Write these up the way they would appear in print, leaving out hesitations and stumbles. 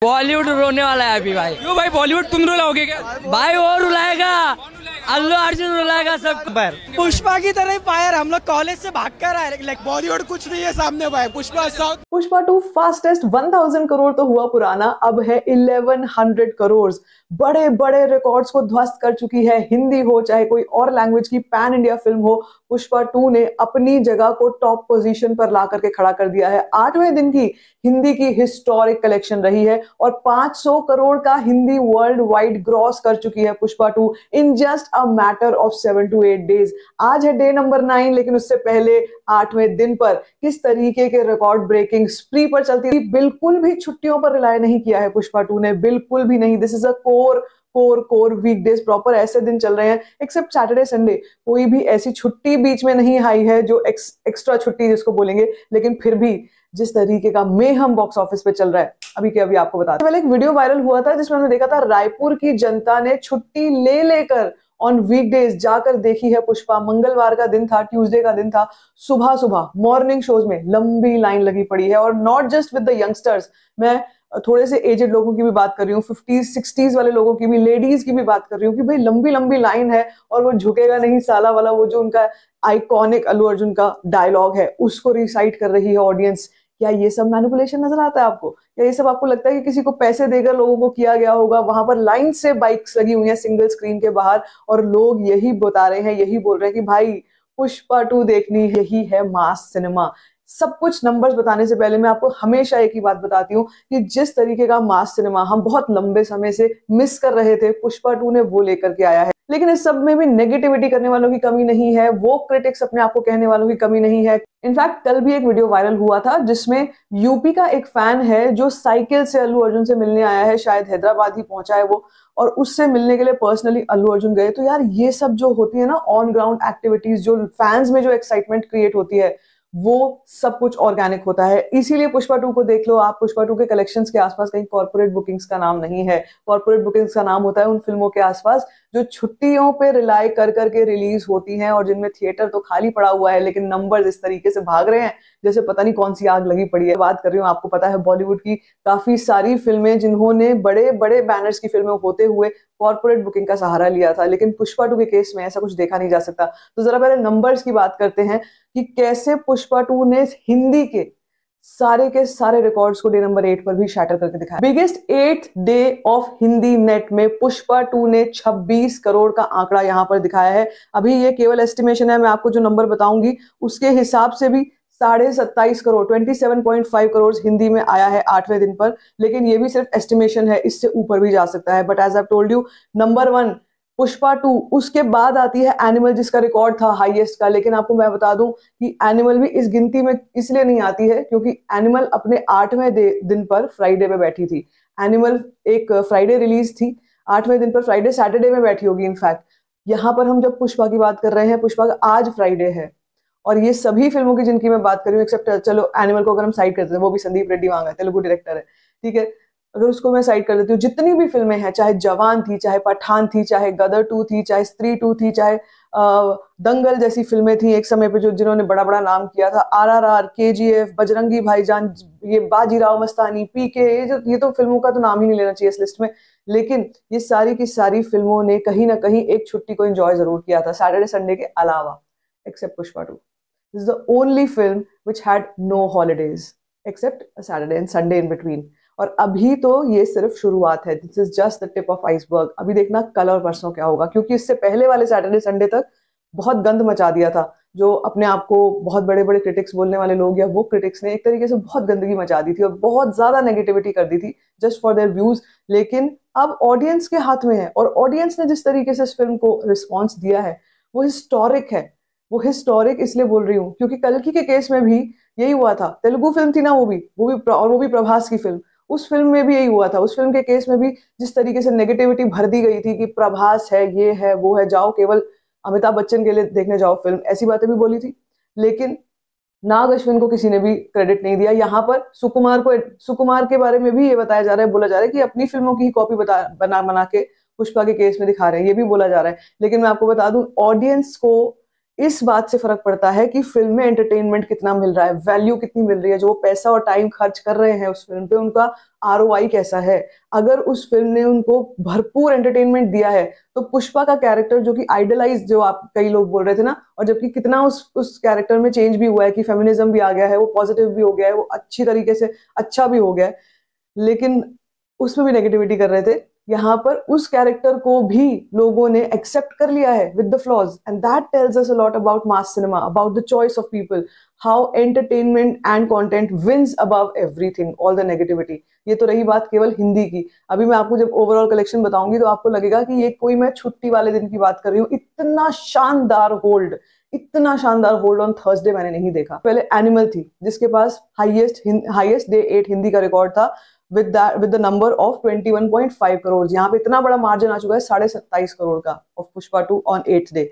बॉलीवुड रोने वाला है अभी भाई। क्यों भाई, बॉलीवुड तुम रुलाओगे क्या? भाई वो रुलाएगा, अल्लू अर्जुन रुलाएगा सब। पुष्पा की तरह फायर, हम लोग कॉलेज से भाग कर आए, लाइक बॉलीवुड कुछ नहीं है सामने भाई। पुष्पा 2 फास्टेस्ट 1000 करोड़ तो हुआ पुराना, अब है 1100 करोड़। बड़े बड़े रिकॉर्ड्स को ध्वस्त कर चुकी है। हिंदी हो चाहे कोई और लैंग्वेज की पैन इंडिया फिल्म हो, पुष्पा 2 ने अपनी जगह को टॉप पोजीशन पर ला करके खड़ा कर दिया है। 8वें दिन की हिंदी की हिस्टोरिक कलेक्शन रही है और 500 करोड़ का हिंदी वर्ल्ड वाइड ग्रॉस कर चुकी है Pushpa 2 in just a matter of 7 to 8 days. आज है डे नंबर 9, लेकिन उससे पहले 8वें दिन पर किस तरीके के रिकॉर्ड ब्रेकिंग स्प्री पर चलती थी। बिल्कुल भी छुट्टियों पर रिलाय नहीं किया है पुष्पा 2 ने, बिल्कुल भी नहीं। This is a core weekdays, proper ऐसे दिन चल रहे हैं, एक्सेप्ट सैटरडे संडे। कोई भी ऐसी छुट्टी बीच में नहीं आई है जो एक्स्ट्रा छुट्टी जिसको बोलेंगे, लेकिन फिर भी जिस तरीके का मेहम बॉक्स ऑफिस पे चल रहा है अभी के अभी आपको बता दें। पहले एक वीडियो वायरल हुआ था जिसमें हमने देखा था रायपुर की जनता ने छुट्टी ले लेकर ऑन वीकडेज जाकर देखी है पुष्पा। मंगलवार का दिन था, ट्यूसडे का दिन था, सुबह सुबह मॉर्निंग शोज में लंबी लाइन लगी पड़ी है। और not just with the youngsters, मैं थोड़े से एजेड लोगों की भी बात कर रही हूँ, 50s 60s वाले लोगों की भी, लेडीज की भी बात कर रही हूँ कि भाई लंबी लंबी लाइन है और वो झुकेगा नहीं साला वाला, वो जो उनका आइकॉनिक अल्लू अर्जुन का डायलॉग है उसको रिसाइट कर रही है ऑडियंस। क्या ये सब मैनिपुलेशन नजर आता है आपको? क्या ये सब आपको लगता है कि किसी को पैसे देकर लोगों को किया गया होगा? वहां पर लाइन से बाइक्स लगी हुई हैं सिंगल स्क्रीन के बाहर और लोग यही बता रहे हैं, यही बोल रहे हैं कि भाई पुष्पा 2 देखनी, यही है मास सिनेमा। सब कुछ नंबर्स बताने से पहले मैं आपको हमेशा एक ही बात बताती हूँ कि जिस तरीके का मास सिनेमा हम बहुत लंबे समय से मिस कर रहे थे, पुष्पा 2 ने वो लेकर के आया है। लेकिन इस सब में भी नेगेटिविटी करने वालों की कमी नहीं है, वो क्रिटिक्स अपने आप को कहने वालों की कमी नहीं है। इनफैक्ट कल भी एक वीडियो वायरल हुआ था जिसमें यूपी का एक फैन है जो साइकिल से अल्लू अर्जुन से मिलने आया है, शायद हैदराबाद ही पहुंचा है वो, और उससे मिलने के लिए पर्सनली अल्लू अर्जुन गए। तो यार ये सब जो होती है ना ऑन ग्राउंड एक्टिविटीज, जो फैंस में जो एक्साइटमेंट क्रिएट होती है, वो सब कुछ ऑर्गेनिक होता है। इसीलिए पुष्पा 2 को देख लो आप, पुष्पा 2 के कलेक्शंस के आसपास कहीं कॉर्पोरेट बुकिंग्स का नाम नहीं है। कॉर्पोरेट बुकिंग्स का नाम होता है उन फिल्मों के आसपास जो छुट्टियों पे रिलाय कर करके रिलीज होती हैं और जिनमें थिएटर तो खाली पड़ा हुआ है लेकिन नंबर्स इस तरीके से भाग रहे हैं जैसे पता नहीं कौन सी आग लगी पड़ी है। बात कर रही हूँ, आपको पता है बॉलीवुड की काफी सारी फिल्में जिन्होंने बड़े बड़े बैनर्स की फिल्में होते हुए कॉर्पोरेट बुकिंग का सहारा लिया था, लेकिन पुष्पा 2 के केस में ऐसा कुछ देखा नहीं जा सकता। तो जरा पहले नंबर्स की बात करते हैं कि कैसे पुष्पा 2 ने हिंदी के सारे रिकॉर्ड्स को डे नंबर 8 पर भी शैटर करके दिखाया। Biggest 8th day of Hindi net में पुष्पा 2 ने 26 करोड़ का आंकड़ा यहां पर दिखाया है। अभी ये केवल एस्टिमेशन है, मैं आपको जो नंबर बताऊंगी उसके हिसाब से भी 27.5 करोड़ 27.5 करोड़ हिंदी में आया है 8वें दिन पर, लेकिन ये भी सिर्फ एस्टिमेशन है, इससे ऊपर भी जा सकता है। But as I told you, number 1 Pushpa 2, उसके बाद आती है एनिमल जिसका रिकॉर्ड था हाईएस्ट का। लेकिन आपको मैं बता दूं कि एनिमल भी इस गिनती में इसलिए नहीं आती है क्योंकि एनिमल अपने 8वें दिन पर फ्राइडे पे बैठी थी। एनिमल एक फ्राइडे रिलीज थी, 8वें दिन पर फ्राइडे सैटरडे में बैठी होगी। इनफैक्ट यहाँ पर हम जब पुष्पा की बात कर रहे हैं, पुष्पा का आज फ्राइडे है और ये सभी फिल्मों की जिनकी मैं बात कर रही हूँ एक्सेप्ट चलो एनिमल को अगर हम साइड करते हैं, वो भी संदीप रेड्डी वांगा तेलुगु डायरेक्टर है, ठीक है, अगर उसको मैं साइड कर देती हूँ, जितनी भी फिल्में हैं, चाहे जवान थी, चाहे पठान थी, चाहे गदर 2 थी, चाहे स्त्री 2 थी, चाहे दंगल जैसी फिल्में थी एक समय पे जो जिन्होंने बड़ा बड़ा नाम किया था, RRR, KGF, बजरंगी भाईजान, ये बाजीराव मस्तानी, PK, ये तो फिल्मों का तो नाम ही नहीं लेना चाहिए इस लिस्ट में। लेकिन ये सारी की सारी फिल्मों ने कहीं ना कहीं एक छुट्टी को एंजॉय जरूर किया था सैटरडे संडे के अलावा, accept Pushpa 2। This is the only film which had no holidays except a Saturday and Sunday in between. और अभी तो ये सिर्फ शुरुआत है, this is just the tip of iceberg. अभी देखना कल और परसों क्या होगा, क्योंकि इससे पहले वाले सैटरडे संडे तक बहुत गंद मचा दिया था। जो अपने आप को बहुत बड़े बड़े क्रिटिक्स बोलने वाले लोग या वो क्रिटिक्स ने एक तरीके से बहुत गंदगी मचा दी थी और बहुत ज्यादा नेगेटिविटी कर दी थी जस्ट फॉर देयर व्यूज। लेकिन अब ऑडियंस के हाथ में है और ऑडियंस ने जिस तरीके से इस फिल्म को रिस्पॉन्स दिया है वो हिस्टोरिक है। वो हिस्टोरिक इसलिए बोल रही हूँ क्योंकि कल्कि के केस में भी यही हुआ था। तेलुगु फिल्म थी ना, वो भी प्रभास की फिल्म, उस फिल्म में भी यही हुआ था। उस फिल्म के केस में भी जिस तरीके से नेगेटिविटी भर दी गई थी कि प्रभास है, ये है, वो है, जाओ केवल अमिताभ बच्चन के लिए देखने जाओ फिल्म, ऐसी बातें भी बोली थी। लेकिन नाग अश्विन को किसी ने भी क्रेडिट नहीं दिया। यहाँ पर सुकुमार के बारे में भी ये बताया जा रहा है, बोला जा रहा है कि अपनी फिल्मों की ही कॉपी बना के पुष्पा के केस में दिखा रहे हैं, ये भी बोला जा रहा है। लेकिन मैं आपको बता दूं, ऑडियंस को इस बात से फर्क पड़ता है कि फिल्म में एंटरटेनमेंट कितना मिल रहा है, वैल्यू कितनी मिल रही है, जो वो पैसा और टाइम खर्च कर रहे हैं उस फिल्म पे उनका आरओआई कैसा है। अगर उस फिल्म ने उनको भरपूर एंटरटेनमेंट दिया है तो पुष्पा का कैरेक्टर जो कि आइडलाइज, जो आप कई लोग बोल रहे थे ना, और जबकि कितना उस कैरेक्टर में चेंज भी हुआ है कि फेमिनिज्म भी आ गया है, वो पॉजिटिव भी हो गया है, वो अच्छी तरीके से अच्छा भी हो गया है, लेकिन उसमें भी नेगेटिविटी कर रहे थे। यहाँ पर उस कैरेक्टर को भी लोगों ने एक्सेप्ट कर लिया है with the flaws, and that tells us a lot about mass cinema, about the choice of people, how entertainment and content wins above everything, all the negativity. ये तो रही बात केवल हिंदी की। अभी मैं आपको जब ओवरऑल कलेक्शन बताऊंगी तो आपको लगेगा कि ये कोई मैं छुट्टी वाले दिन की बात कर रही हूँ। इतना शानदार होल्ड, इतना शानदार होल्ड ऑन थर्सडे मैंने नहीं देखा। पहले एनिमल थी जिसके पास हाईएस्ट डे 8 हिंदी का रिकॉर्ड था with the number of 21.5 crore. यहाँ पे इतना बड़ा मार्जिन आ चुका है 27.5 करोड़ का of Pushpa 2 on 8th day.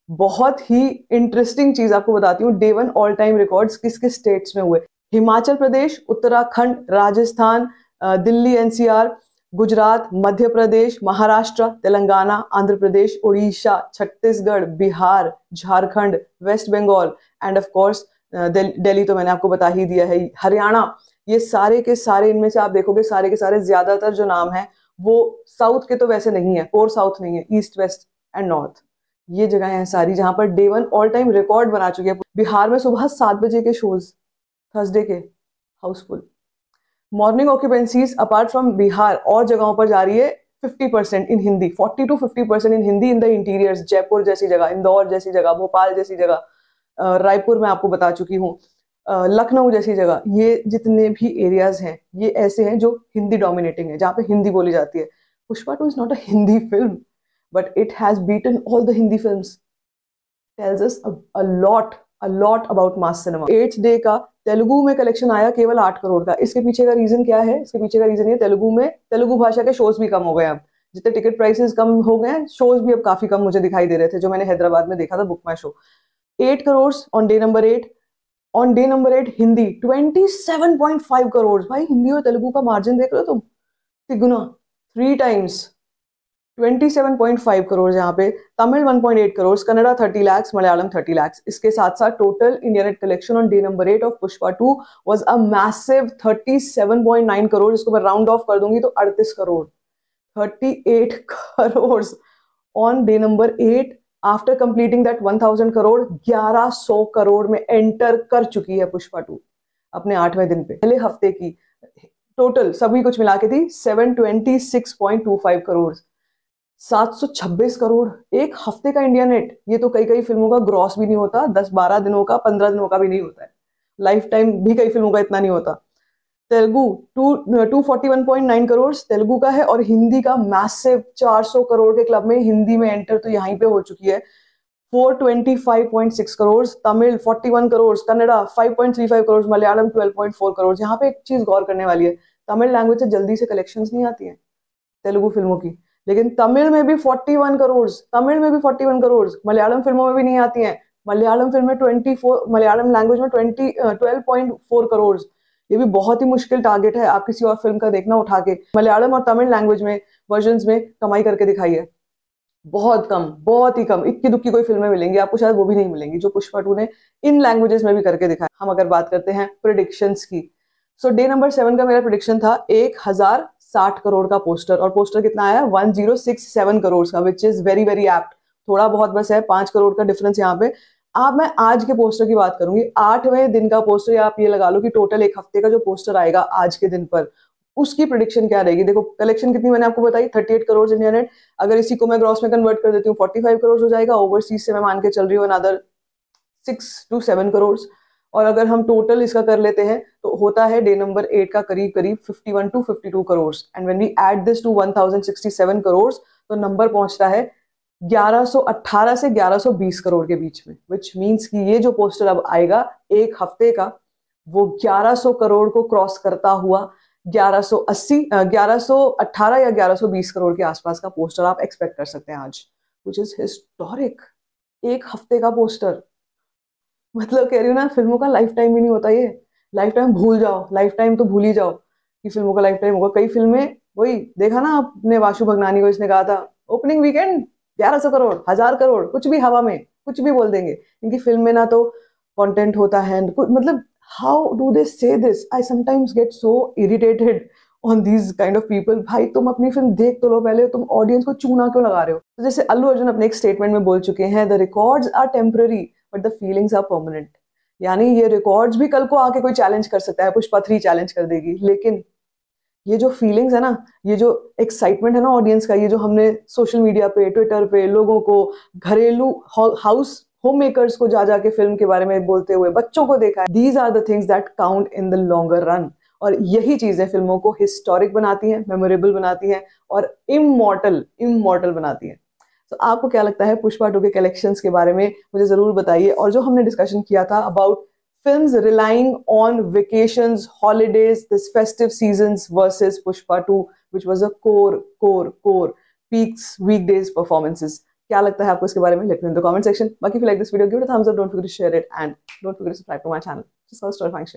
बहुत ही इंटरेस्टिंग चीज आपको बताती हूँ, डे 1 ऑल टाइम रिकॉर्ड्स किस किस स्टेट्स में हुए। Himachal Pradesh, Uttarakhand, Rajasthan, Delhi NCR, Gujarat, Madhya Pradesh, Maharashtra, Telangana, Andhra Pradesh, Orissa, Chhattisgarh, Bihar, Jharkhand, West Bengal and of course Delhi तो मैंने आपको बता ही दिया है, हरियाणा। ये सारे के सारे, इनमें से आप देखोगे सारे के सारे ज्यादातर जो नाम है वो साउथ के तो वैसे नहीं है, कोर साउथ नहीं है, ईस्ट वेस्ट एंड नॉर्थ, ये जगह हैं सारी जहां per day 1 all time record बना चुके हैं। बिहार में सुबह 7 बजे के शोज थर्सडे के house full. Morning occupancies apart from Bihar और जगहों पर जा रही है 50% in Hindi, 40 to 50% in Hindi in the interiors, Jaipur जैसी जगह, इंदौर जैसी जगह, भोपाल जैसी जगह, रायपुर में आपको बता चुकी हूँ, लखनऊ जैसी जगह। ये जितने भी एरियाज हैं ये ऐसे हैं जो हिंदी डोमिनेटिंग है, जहाँ पे हिंदी बोली जाती है। Pushpa 2 is not a Hindi film but it has beaten all the Hindi films, tales us a lot about mass cinema. 8th day का तेलुगु में कलेक्शन आया केवल 8 करोड़ का। इसके पीछे का रीजन क्या है? इसके पीछे का रीजन ये, तेलुगु भाषा के शोज भी कम हो गए। अब जितने टिकट प्राइसेस कम हो गए, शोज भी अब काफी कम मुझे दिखाई दे रहे थे जो मैंने हैदराबाद में देखा था book my show. 8 crore on day number 8। On day number 8 Hindi 27.5 crore. भाई हिंदी और तेलुगु का मार्जिन देख रहे हो तुम, तिगुना, 3 टाइम्स, 27.5 करोड़। यहाँ पे तमिल 1.8 करोड़, कन्नड़ा 30 लाख, मलयालम 30 लाख। इसके साथ साथ total India net collection on day number 8 of Pushpa 2 was a massive 37.9 crore. इसको मैं राउंड ऑफ कर दूंगी तो 38 crore, 38 crore on day number 8। After completing that 1000 crore, 1100 crore में एंटर कर चुकी है पुष्पा 2 अपने 8वें दिन पे। पहले हफ्ते की टोटल सभी कुछ मिला के थी 726.25 करोड़, 726 करोड़ एक हफ्ते का इंडिया नेट। ये तो कई फिल्मों का ग्रॉस भी नहीं होता, 10-12 दिनों का, 15 दिनों का भी नहीं होता है, लाइफ टाइम भी कई फिल्मों का इतना नहीं होता। तेलुगु 241.9 करोड़ तेलुगु का है, और हिंदी का मैसिव 400 करोड़ के क्लब में हिंदी में एंटर तो यहीं पे हो चुकी है 425.6 करोड़। तमिल 41 करोड़, कन्नड़ा 5.35 करोड़, मलयालम 12.4 करोड़। यहाँ पे एक चीज गौर करने वाली है, तमिल लैंग्वेज से जल्दी से कलेक्शंस नहीं आती हैं तेलुगु फिल्मों की, लेकिन तमिल में भी 41 करोड़, तमिल में भी 41 करोड़, मलयालम फिल्मों में भी नहीं आती हैं। मलयालम फिल्म में 24, मलयालम लैंग्वेज में 12.4 करोड़। ये भी बहुत ही मुश्किल टारगेट है, आप किसी और फिल्म का देखना उठा के मलयालम और तमिल लैंग्वेज में वर्जन्स में कमाई करके दिखाई है। बहुत कम, बहुत ही कम, इक्की दुक्की कोई फिल्में मिलेंगी आपको, शायद वो भी नहीं मिलेंगी जो पुष्पा 2 ने इन लैंग्वेजेस में भी करके दिखाया। हम अगर बात करते हैं प्रेडिक्शंस की, सो डे नंबर 7 का मेरा प्रेडिक्शन था 1060 करोड़ का पोस्टर, और पोस्टर कितना आया 1067 करोड़ का, which is very very apt. थोड़ा बहुत बस है 5 करोड़ का डिफरेंस यहाँ पे। अब मैं आज के पोस्टर की बात करूंगी, 8वें दिन का पोस्टर, या आप ये लगा लो कि टोटल एक हफ्ते का जो पोस्टर आएगा आज के दिन पर, उसकी प्रेडिक्शन क्या रहेगी। देखो कलेक्शन कितनी मैंने आपको बताई, 38 करोड़ इंडिया नेट। अगर इसी को मैं ग्रॉस में कन्वर्ट कर देती हूँ 45 करोड़ हो जाएगा। ओवरसीज से मैं मान के चल रही हूँ अनदर 6 to 7 करोड़। और अगर हम टोटल इसका कर लेते हैं तो होता है डे नंबर 8 का करीब 51 to 52 crore. And when we add this to 1067 crore तो नंबर पहुंचता है 1118 से 1120 करोड़ के बीच में, विच मीन्स कि ये जो पोस्टर अब आएगा एक हफ्ते का, वो 1100 करोड़ को क्रॉस करता हुआ 1118 या 1120 करोड़ के आसपास का पोस्टर आप एक्सपेक्ट कर सकते हैं आज, विच इज हिस्टोरिक। एक हफ्ते का पोस्टर, मतलब कह रही हूँ ना, फिल्मों का लाइफ टाइम भी नहीं होता ये। लाइफ टाइम भूल जाओ, लाइफ टाइम तो भूल ही जाओ कि फिल्मों का लाइफ टाइम होगा। कई फिल्में, वही देखा ना आपने वाशु भगनानी को, इसने कहा था ओपनिंग वीकेंड 1100 करोड़, 1000 करोड़, कुछ भी हवा में, कुछ भी बोल देंगे। इनकी फिल्म में ना तो कंटेंट होता है, मतलब हाउ डू दे से this? I sometimes get so irritated on these kind of people. भाई तुम अपनी फिल्म देख तो लो पहले, तुम ऑडियंस को चूना क्यों लगा रहे हो? तो जैसे अल्लू अर्जुन अपने एक स्टेटमेंट में बोल चुके हैं, the records are temporary but the feelings are permanent. यानी ये रिकॉर्ड्स भी कल को आके कोई चैलेंज कर सकता है, पुष्पा 3 चैलेंज कर देगी, लेकिन ये जो फीलिंग्स है ना, ये जो एक्साइटमेंट है ना ऑडियंस का, ये जो हमने सोशल मीडिया पे, ट्विटर पे लोगों को, घरेलू हाउस होम मेकर्स को जा जाके फिल्म के बारे में बोलते हुए बच्चों को देखा है, these are the things that count in the longer run. और यही चीजें फिल्मों को हिस्टोरिक बनाती हैं, मेमोरेबल बनाती हैं और इमॉर्टल बनाती हैं। तो आपको क्या लगता है पुष्पा 2 के कलेक्शंस के बारे में? मुझे जरूर बताइए। और जो हमने डिस्कशन किया था about films relying on vacations, holidays, this festive seasons versus Pushpa 2, which was a core peaks weekdays performances. क्या लगता है आपको इसके बारे में? Let me know in the comment section. बाकी if you like this video, give it a thumbs up. Don't forget to share it and don't forget to subscribe to my channel. Just for story fine share.